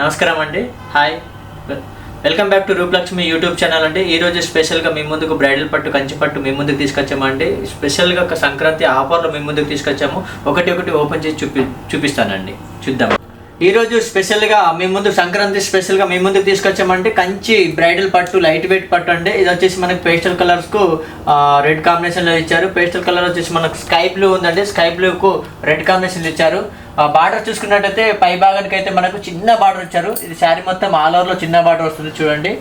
నమస్కారం అండి. Hi, welcome back to Rupalakshmi YouTube channel అండి. ఈరోజు స్పెషల్గా మీ ముందుకు బ్రైడల్ పట్టు, కంచి పట్టు మీ ముందుకు తీసుకొచ్చామండి. స్పెషల్గా ఒక సంక్రాంతి ఆఫర్లో మీ ముందుకు తీసుకొచ్చాము. ఒకటి ఓపెన్ చేసి చూపిస్తానండి, చూద్దాం. ఈరోజు స్పెషల్గా మీ ముందు సంక్రాంతి స్పెషల్గా మీ ముందుకు తీసుకొచ్చామంటే కంచి బ్రైడల్ పట్టు, లైట్ వెయిట్ పట్టు అండి. ఇది వచ్చేసి మనకి పేస్టల్ కలర్స్కు రెడ్ కాంబినేషన్లో ఇచ్చారు. పేస్టల్ కలర్ వచ్చేసి మనకు స్కై బ్లూ ఉందండి, స్కై బ్లూకు రెడ్ కాంబినేషన్ ఇచ్చారు. బార్డర్ చూసుకున్నట్టయితే పై భాగానికి అయితే మనకు చిన్న బార్డర్ ఇచ్చారు. ఇది శారీ మొత్తం ఆల్ ఓవర్లో చిన్న బార్డర్ వస్తుంది చూడండి.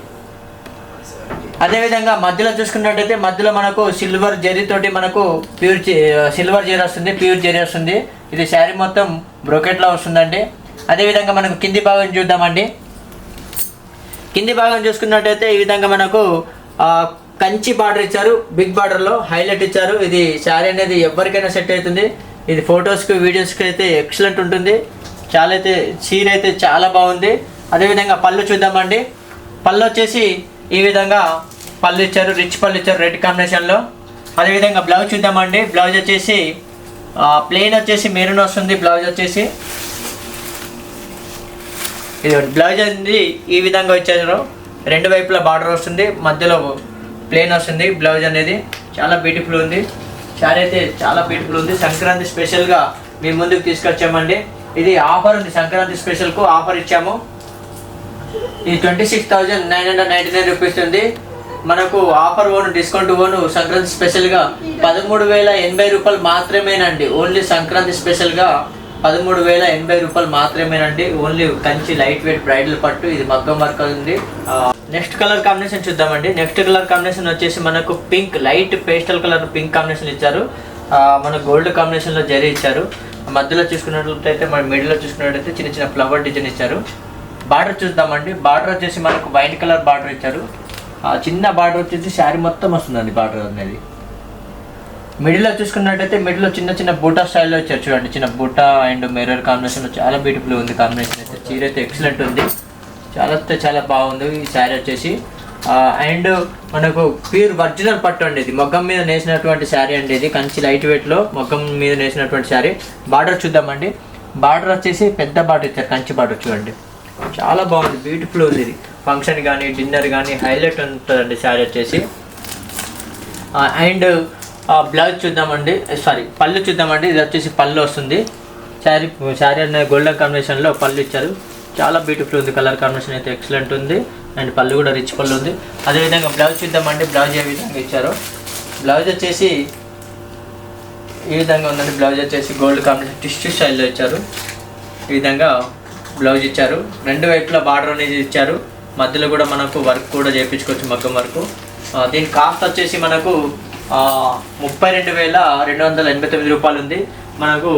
అదేవిధంగా మధ్యలో చూసుకున్నట్టయితే మధ్యలో మనకు సిల్వర్ జెరీతోటి మనకు సిల్వర్ జెరీ వస్తుంది, ప్యూర్ జెరీ వస్తుంది. ఇది శారీ మొత్తం బ్రోకెట్లో వస్తుందండి. అదేవిధంగా మనకు కింది భాగం చూద్దామండి. కింది భాగం చూసుకున్నట్టయితే ఈ విధంగా మనకు కంచి బార్డర్ ఇచ్చారు, బిగ్ బార్డర్లో హైలైట్ ఇచ్చారు. ఇది శారీ అనేది ఎవరికైనా సెట్ అవుతుంది. ఇది ఫొటోస్కి, వీడియోస్కి అయితే ఎక్సలెంట్ ఉంటుంది. చీర అయితే చాలా బాగుంది. అదేవిధంగా పళ్ళు చూద్దామండి. పళ్ళు వచ్చేసి ఈ విధంగా పళ్ళు ఇచ్చారు, రిచ్ పళ్ళు ఇచ్చారు రెడ్ కాంబినేషన్లో. అదేవిధంగా బ్లౌజ్ చూద్దామండి. బ్లౌజ్ వచ్చేసి ప్లెయిన్ వచ్చేసి మెరూన్ వస్తుంది. బ్లౌజ్ వచ్చేసి ఇది బ్లౌజ్ అనేది ఈ విధంగా ఇచ్చారు. రెండు వైపులా బార్డర్ వస్తుంది, మధ్యలో ప్లెయిన్ వస్తుంది. బ్లౌజ్ అనేది చాలా బ్యూటిఫుల్ ఉంది. శారీ అయితే చాలా బ్యూటిఫుల్ ఉంది. సంక్రాంతి స్పెషల్గా మీ ముందుకు తీసుకొచ్చామండి. ఇది ఆఫర్ ఉంది, సంక్రాంతి స్పెషల్కు ఆఫర్ ఇచ్చాము. ఇది 26,999 రూపీస్ ఉంది. మనకు offer own, discount own Sankranti స్పెషల్గా 13,080 రూపాయలు మాత్రమేనండి. ఓన్లీ సంక్రాంతి స్పెషల్గా 13,080 రూపాయలు మాత్రమేనండి. Only Kanchi light weight bridal పట్టు. ఇది మగ్గం వర్క్ ఉంది. నెక్స్ట్ కలర్ కాంబినేషన్ చూద్దామండి. నెక్స్ట్ కలర్ కాంబినేషన్ వచ్చేసి మనకు pink, light pastel colour pink combination ఇచ్చారు. మన గోల్డ్ కాంబినేషన్లో జరీ ఇచ్చారు. మధ్యలో చూసుకున్నట్లయితే మన మిడిల్లో చూసుకున్నట్లయితే చిన్న చిన్న ఫ్లవర్ డిజైన్ ఇచ్చారు. బార్డర్ చూద్దామండి. బార్డర్ వచ్చేసి మనకు వైట్ కలర్ బార్డర్ ఇచ్చారు. చిన్న బార్డర్ వచ్చేసి శారీ మొత్తం వస్తుందండి బార్డర్ అనేది. మిడిల్లో చూసుకున్నట్టయితే మిడిల్లో చిన్న చిన్న బూటా స్టైల్లో ఇచ్చారు చూడండి. చిన్న బూటా అండ్ మిర్రర్ కాంబినేషన్ చాలా బ్యూటిఫుల్ ఉంది. కాంబినేషన్ అయితే చీర అయితే ఎక్సలెంట్ ఉంది. చాలా బాగుంది ఈ శారీ వచ్చేసి. అండ్ మనకు ప్యూర్ ఒరిజినల్ పట్టు అండి. ఇది మొగ్గం మీద నేసినటువంటి శారీ అండి. ఇది కంచి లైట్ వెయిట్లో మొగ్గం మీద నేసినటువంటి శారీ. బార్డర్ చూద్దామండి. బార్డర్ వచ్చేసి పెద్ద బార్డర్ ఇచ్చారు, కంచి బార్డర్ చూడండి. చాలా బాగుంది, బ్యూటిఫుల్ ఉంది. ఇది ఫంక్షన్ కానీ డిన్నర్ కానీ హైలైట్ ఉంటుందండి శారీ వచ్చేసి. అండ్ బ్లౌజ్ చూద్దామండి, పళ్ళు చూద్దామండి. ఇది వచ్చేసి పళ్ళు వస్తుంది. శారీ అనే గోల్డెన్ కాంబినేషన్లో పళ్ళు ఇచ్చారు. చాలా బ్యూటిఫుల్ ఉంది. కలర్ కాంబినేషన్ అయితే ఎక్సలెంట్ ఉంది. అండ్ పళ్ళు కూడా రిచ్ పళ్ళు ఉంది. అదేవిధంగా బ్లౌజ్ చూద్దామండి. బ్లౌజ్ ఏ విధంగా ఇచ్చారో. బ్లౌజ్ వచ్చేసి ఈ విధంగా ఉందండి. బ్లౌజ్ వచ్చేసి గోల్డ్ కాంబినేషన్ టిష్యూ స్టైల్లో ఇచ్చారు. ఈ విధంగా బ్లౌజ్ ఇచ్చారు. రెండు వైపులా బార్డర్ అనేది ఇచ్చారు. మధ్యలో కూడా మనకు వర్క్ కూడా చేయించుకోవచ్చు, మగ్గం వర్క్. దీని కాస్ట్ వచ్చేసి మనకు 32,289 రూపాయలు ఉంది. మనకు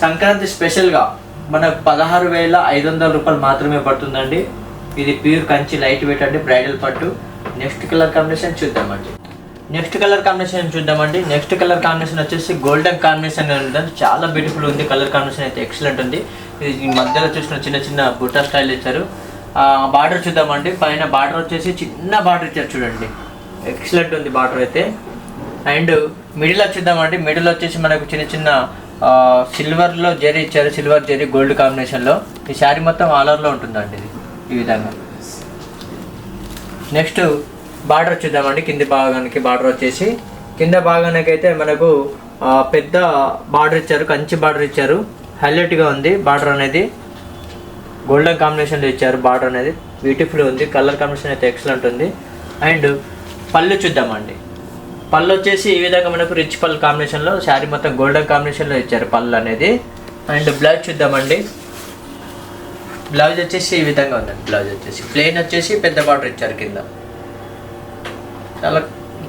సంక్రాంతి స్పెషల్గా మనకు 16,500 రూపాయలు మాత్రమే పడుతుందండి. ఇది ప్యూర్ కంచి లైట్ వెయిట్ అండి, బ్రైడల్ పట్టు. నెక్స్ట్ కలర్ కాంబినేషన్ చూద్దామండి. నెక్స్ట్ కలర్ కాంబినేషన్ వచ్చేసి గోల్డెన్ కాంబినేషన్ ఉందండి. చాలా బ్యూటిఫుల్ ఉంది. కలర్ కాంబినేషన్ అయితే ఎక్సలెంట్ ఉంది. ఇది మధ్యలో చూసిన చిన్న చిన్న బుట్టా స్టైల్ ఇచ్చారు. బార్డర్ చూద్దామండి. పైన బార్డర్ వచ్చేసి చిన్న బార్డర్ ఇచ్చారు చూడండి. ఎక్సలెంట్ ఉంది బార్డర్ అయితే. అండ్ మిడిల్ చూద్దామండి. మిడిల్ వచ్చేసి మనకు చిన్న చిన్న సిల్వర్లో జరీ ఇచ్చారు. సిల్వర్ జరీ గోల్డ్ కాంబినేషన్లో. ఈ శారీ మొత్తం ఆల్ ఓవర్లో ఉంటుందండి ఇది ఈ విధంగా. నెక్స్ట్ బార్డర్ చూద్దామండి. కింది భాగానికి బార్డర్ వచ్చేసి కింద భాగానికి అయితే మనకు పెద్ద బార్డర్ ఇచ్చారు, కంచి బార్డర్ ఇచ్చారు. హైలైట్గా ఉంది బార్డర్ అనేది. గోల్డెన్ కాంబినేషన్లో ఇచ్చారు. బార్డర్ అనేది బ్యూటిఫుల్ ఉంది. కలర్ కాంబినేషన్ అయితే ఎక్సలెంట్ ఉంది. అండ్ పళ్ళు చూద్దామండి. పళ్ళు వచ్చేసి ఈ విధంగా మనకు రిచ్ పళ్ళు కాంబినేషన్లో శారీ మొత్తం గోల్డెన్ కాంబినేషన్లో ఇచ్చారు పళ్ళు అనేది. అండ్ బ్లౌజ్ చూద్దామండి. బ్లౌజ్ వచ్చేసి ఈ విధంగా ఉందండి. బ్లౌజ్ వచ్చేసి ప్లెయిన్ వచ్చేసి పెద్ద బార్డర్ ఇచ్చారు కింద. చాలా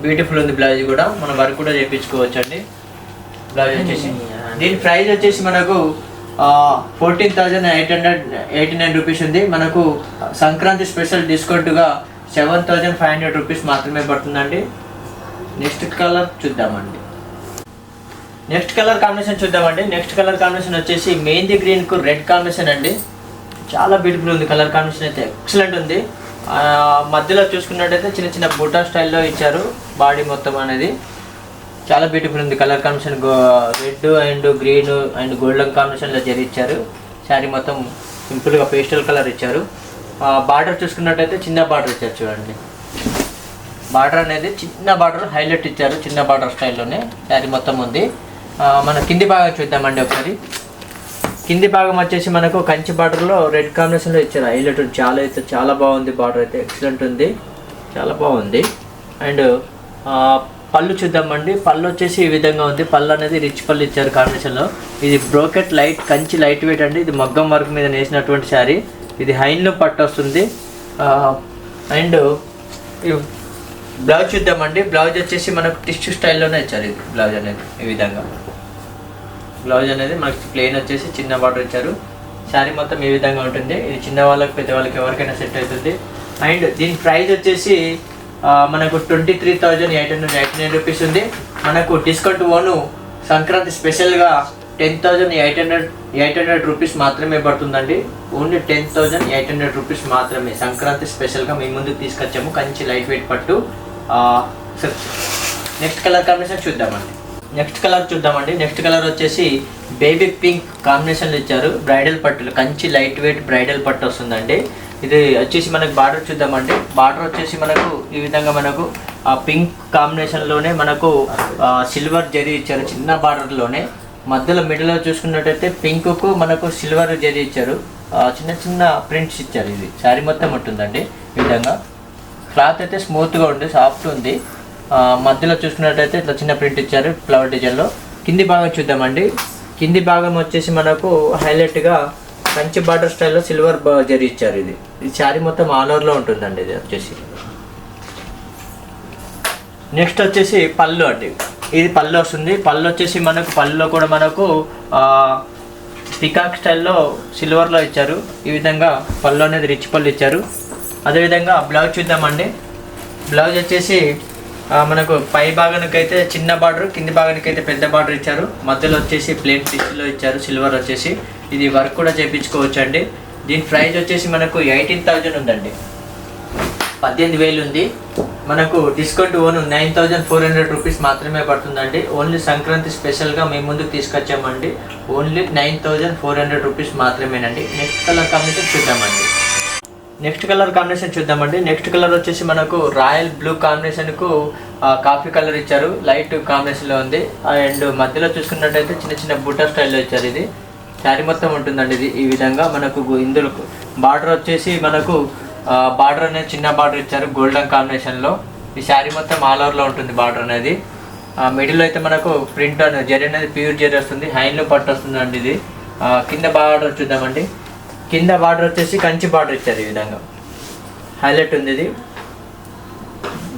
బ్యూటిఫుల్ ఉంది. బ్లౌజ్ కూడా మనం వర్క్ కూడా చేయించుకోవచ్చు అండి. బ్లౌజ్ వచ్చేసి దీని ప్రైస్ వచ్చేసి మనకు 14,889 రూపీస్ ఉంది. మనకు సంక్రాంతి స్పెషల్ డిస్కౌంట్గా 7,500 రూపీస్ మాత్రమే పడుతుందండి. నెక్స్ట్ కలర్ కాంబినేషన్ వచ్చేసి మెహందీ గ్రీన్కు రెడ్ కాంబినేషన్ అండి. చాలా బ్యూటిఫుల్ ఉంది. కలర్ కాంబినేషన్ అయితే ఎక్సలెంట్ ఉంది. మధ్యలో చూసుకున్నట్టయితే చిన్న చిన్న బూటా స్టైల్లో ఇచ్చారు బాడీ మొత్తం అనేది. చాలా బ్యూటిఫుల్ ఉంది. Colour combination red and green and golden కాంబినేషన్లో జరిచ్చారు. శారీ మొత్తం సింపుల్గా పేస్టల్ కలర్ ఇచ్చారు. బార్డర్ చూసుకున్నట్టయితే చిన్న బార్డర్ ఇచ్చారు చూడండి. బార్డర్ అనేది చిన్న బార్డర్ హైలైట్ ఇచ్చారు, చిన్న బార్డర్ స్టైల్లోనే శారీ మొత్తం ఉంది. మన కింది భాగం చూద్దామండి ఒకసారి. కింది భాగం వచ్చేసి మనకు కంచి బార్డర్లో రెడ్ కాంబినేషన్లో ఇచ్చారు, హైలైట్ చాలా బాగుంది. బార్డర్ అయితే ఎక్సలెంట్ ఉంది, చాలా బాగుంది. అండ్ పళ్ళు చూద్దామండి. పళ్ళు వచ్చేసి ఈ విధంగా ఉంది. పళ్ళు అనేది రిచ్ పళ్ళు ఇచ్చారు కాంబినేషన్లో. ఇది brocade light Kanchi light wait అండి. ఇది మగ్గం వర్క్ మీద నేసినటువంటి శారీ. ఇది హైన్లూమ్ పట్టు వస్తుంది. అండ్ బ్లౌజ్ చూద్దామండి. బ్లౌజ్ వచ్చేసి మనకు టిష్యూ స్టైల్లోనే ఇచ్చారు. ఇది బ్లౌజ్ అనేది ఈ విధంగా. బ్లౌజ్ అనేది మనకి ప్లెయిన్ వచ్చేసి చిన్న బార్డర్ ఇచ్చారు. శారీ మొత్తం ఈ విధంగా ఉంటుంది. ఇది చిన్న వాళ్ళకి పెద్ద వాళ్ళకి ఎవరికైనా సెట్ అవుతుంది. అండ్ దీని ప్రైస్ వచ్చేసి మనకు 23,889 రూపీస్ ఉంది. మనకు డిస్కౌంట్ ఓను సంక్రాంతి స్పెషల్గా 10,800 రూపీస్ మాత్రమే పడుతుందండి. ఓన్లీ 10,800 రూపీస్ మాత్రమే సంక్రాంతి స్పెషల్గా మీ ముందుకు తీసుకొచ్చాము. కంచి లైట్ వెయిట్ పట్టు. నెక్స్ట్ కలర్ కాంబినేషన్ చూద్దామండి. నెక్స్ట్ కలర్ వచ్చేసి బేబీ పింక్ కాంబినేషన్లో ఇచ్చారు. బ్రైడల్ పట్టులు కంచి లైట్ వెయిట్ బ్రైడల్ పట్టు వస్తుందండి. ఇది వచ్చేసి మనకు బార్డర్ చూద్దామండి. బార్డర్ వచ్చేసి మనకు ఈ విధంగా మనకు పింక్ కాంబినేషన్లోనే మనకు సిల్వర్ జరీ ఇచ్చారు చిన్న బార్డర్లోనే. మధ్యలో మిడిల్లో చూసుకున్నట్టయితే పింక్కు మనకు సిల్వర్ జరీ ఇచ్చారు. చిన్న చిన్న ప్రింట్స్ ఇచ్చారు. ఇది శారీ మొత్తం ఉంటుందండి ఈ విధంగా. క్లాత్ అయితే స్మూత్గా ఉంది, సాఫ్ట్ ఉంది. మధ్యలో చూసుకున్నట్టయితే ఇట్లా చిన్న ప్రింట్ ఇచ్చారు ఫ్లవర్ డిజైన్లో. కింది భాగం చూద్దామండి. కింది భాగం వచ్చేసి మనకు హైలైట్గా కంచి బార్డర్ స్టైల్లో సిల్వర్ జరీ ఇచ్చారు. ఇది శారీ మొత్తం ఆల్ ఓవర్లో ఉంటుందండి. ఇది వచ్చేసి నెక్స్ట్ వచ్చేసి పళ్ళు అండి. ఇది పళ్ళు వస్తుంది. పళ్ళు వచ్చేసి మనకు పళ్ళులో కూడా మనకు పికాక్ స్టైల్లో సిల్వర్లో ఇచ్చారు. ఈ విధంగా పళ్ళు అనేది రిచ్ పళ్ళు ఇచ్చారు. అదేవిధంగా బ్లౌజ్ చూద్దామండి. బ్లౌజ్ వచ్చేసి మనకు పై భాగానికి అయితే చిన్న బార్డర్, కింది భాగానికి అయితే పెద్ద బార్డర్ ఇచ్చారు. మధ్యలో వచ్చేసి ప్లేన్ టిష్యూలో ఇచ్చారు సిల్వర్ వచ్చేసి. ఇది వర్క్ కూడా చేయించుకోవచ్చు అండి. దీని ప్రైస్ వచ్చేసి మనకు 18,000 ఉందండి, 18,000 ఉంది. మనకు డిస్కౌంట్ ఓను 9,400 రూపీస్ మాత్రమే పడుతుందండి. ఓన్లీ సంక్రాంతి స్పెషల్గా మేము ముందుకు తీసుకొచ్చామండి. ఓన్లీ 9,400 రూపీస్ మాత్రమేనండి. నెక్స్ట్ కలర్ కాంబినేషన్ చూద్దామండి. నెక్స్ట్ కలర్ వచ్చేసి మనకు రాయల్ బ్లూ కాంబినేషన్కు కాఫీ కలర్ ఇచ్చారు. లైట్ కాంబినేషన్లో ఉంది. అండ్ మధ్యలో చూసుకున్నట్టయితే చిన్న చిన్న బూటా స్టైల్లో ఇచ్చారు. ఇది శారీ మొత్తం ఉంటుందండి. ఇది ఈ విధంగా మనకు ఇందులో బార్డర్ వచ్చేసి మనకు బార్డర్ అనేది చిన్న బార్డర్ ఇచ్చారు గోల్డెన్ కాంబినేషన్లో. ఈ శారీ మొత్తం ఆల్ ఓవర్లో ఉంటుంది బార్డర్ అనేది. మిడిల్ అయితే మనకు ప్రింట్ అనేది జరీ అనేది ప్యూర్ జరీ వస్తుంది, హ్యాండ్లూమ్ పట్టు వస్తుందండి. ఇది కింద బార్డర్ చూద్దామండి. కింద బార్డర్ వచ్చేసి కంచి బార్డర్ ఇచ్చారు. ఈ విధంగా హైలైట్ ఉంది. ఇది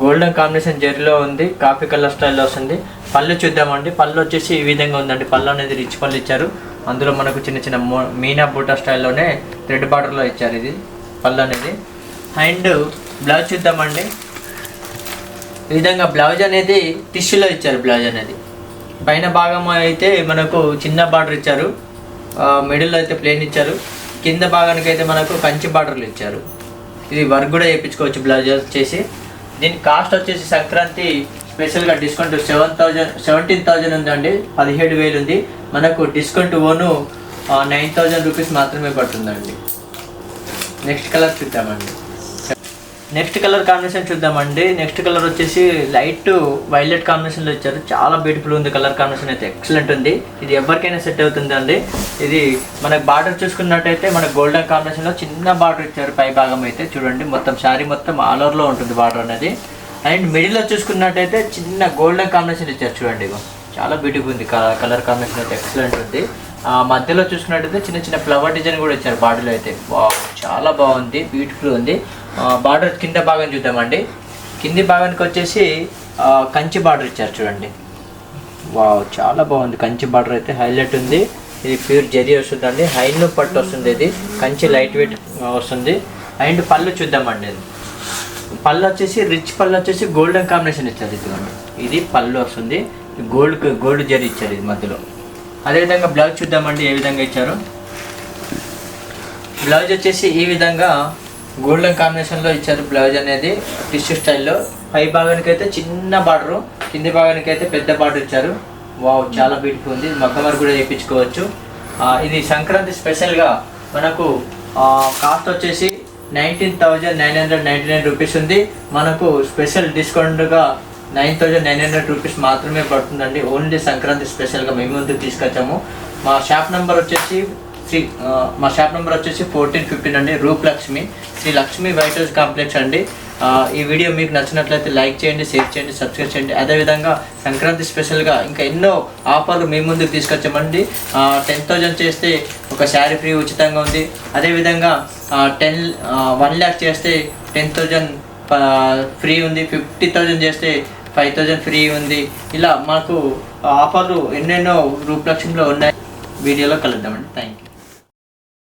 గోల్డెన్ కాంబినేషన్ జరీలో ఉంది, కాఫీ కలర్ స్టైల్లో వస్తుంది. పళ్ళు చూద్దామండి. పళ్ళు వచ్చేసి ఈ విధంగా ఉందండి. పళ్ళు అనేది రిచ్ పళ్ళు ఇచ్చారు. అందులో మనకు చిన్న చిన్న మీనా బూటా స్టైల్లోనే థ్రెడ్ బార్డర్లో ఇచ్చారు. ఇది పళ్ళు అనేది. అండ్ బ్లౌజ్ చూద్దామండి. ఈ విధంగా బ్లౌజ్ అనేది టిష్యూలో ఇచ్చారు. బ్లౌజ్ అనేది పైన భాగం అయితే మనకు చిన్న బార్డర్ ఇచ్చారు, మిడిల్లో అయితే ప్లేన్ ఇచ్చారు. కింద భాగానికి అయితే మనకు కంచి బార్డర్లు ఇచ్చారు. ఇది వర్క్ కూడా చేయించుకోవచ్చు బ్లౌజ్ వచ్చేసి. దీని కాస్ట్ వచ్చేసి సంక్రాంతి స్పెషల్గా డిస్కౌంట్ 17,000 ఉందండి, 17,000 ఉంది. మనకు డిస్కౌంట్ ఓను 9,000 రూపీస్ మాత్రమే పడుతుందండి. నెక్స్ట్ కలర్ చూద్దామండి. నెక్స్ట్ కలర్ వచ్చేసి లైట్ వైలెట్ కాంబినేషన్లో ఇచ్చారు. చాలా బ్యూటిఫుల్ ఉంది. కలర్ కాంబినేషన్ అయితే ఎక్సలెంట్ ఉంది. ఇది ఎవరికైనా సెట్ అవుతుంది అండి. ఇది మనకు బార్డర్ చూసుకున్నట్టయితే మనకు గోల్డెన్ కాంబినేషన్లో చిన్న బార్డర్ ఇచ్చారు. పై భాగం అయితే చూడండి మొత్తం శారీ మొత్తం ఆల్ ఓవర్లో ఉంటుంది బార్డర్ అనేది. అండ్ మిడిల్లో చూసుకున్నట్టయితే చిన్న గోల్డెన్ కాంబినేషన్ ఇచ్చారు చూడండి. చాలా బ్యూటిఫుల్ ఉంది. కలర్ కాంబినేషన్ అయితే ఎక్సలెంట్ ఉంది. మధ్యలో చూసుకున్నట్టయితే చిన్న చిన్న ఫ్లవర్ డిజైన్ కూడా ఇచ్చారు బార్డర్లో అయితే. చాలా బాగుంది, బ్యూటిఫుల్ ఉంది. బార్డర్ కింద భాగం చూద్దామండి. కింది భాగానికి వచ్చేసి కంచి బార్డర్ ఇచ్చారు చూడండి. చాలా బాగుంది. కంచి బార్డర్ అయితే హైలైట్ ఉంది. ఇది ప్యూర్ జరీ వస్తుందండి, హ్యాండ్లూమ్ పట్టు వస్తుంది. ఇది కంచి లైట్ వెయిట్ వస్తుంది. అండ్ పళ్ళు చూద్దామండి. పళ్ళు వచ్చేసి రిచ్ పళ్ళు వచ్చేసి గోల్డెన్ కాంబినేషన్ ఇచ్చారు. ఇది పళ్ళు వస్తుంది, గోల్డ్ జరీ ఇచ్చారు ఇది మధ్యలో. అదేవిధంగా బ్లౌజ్ చూద్దామండి ఏ విధంగా ఇచ్చారు. బ్లౌజ్ వచ్చేసి ఈ విధంగా గోల్డెన్ కాంబినేషన్లో ఇచ్చారు. బ్లౌజ్ అనేది టిష్యూ స్టైల్లో. పై భాగానికి అయితే చిన్న బార్డరు, కింది భాగానికి అయితే పెద్ద బార్డర్ ఇచ్చారు. చాలా బ్యూటిఫుల్ ఉంది. మగ్గం వర్క్ కూడా చేయించుకోవచ్చు. ఇది సంక్రాంతి స్పెషల్గా మనకు కాస్ట్ వచ్చేసి 19,999 రూపీస్ ఉంది. మనకు స్పెషల్ డిస్కౌంట్గా 9,900 రూపీస్ మాత్రమే పడుతుందండి. ఓన్లీ సంక్రాంతి స్పెషల్గా మేము ముందుకు తీసుకొచ్చాము. మా షాప్ నెంబర్ వచ్చేసి 1415 అండి, Rupalakshmi, Sri Lakshmi white house complex అండి. ఈ వీడియో మీకు నచ్చినట్లయితే లైక్ చేయండి, షేర్ చేయండి, సబ్స్క్రైబ్ చేయండి. అదేవిధంగా సంక్రాంతి స్పెషల్గా ఇంకా ఎన్నో ఆఫర్లు మీ ముందుకు తీసుకొచ్చామండి. 10,000 చేస్తే ఒక శారీ ఫ్రీ ఉచితంగా ఉంది. అదేవిధంగా 1 lakh చేస్తే 10,000 ఫ్రీ ఉంది. 50,000 చేస్తే 5,000 ఫ్రీ ఉంది. ఇలా మాకు ఆఫర్లు ఎన్నెన్నో రూపలక్ష్మిలో ఉన్నాయి. వీడియోలో కలుద్దామండి. Thank you.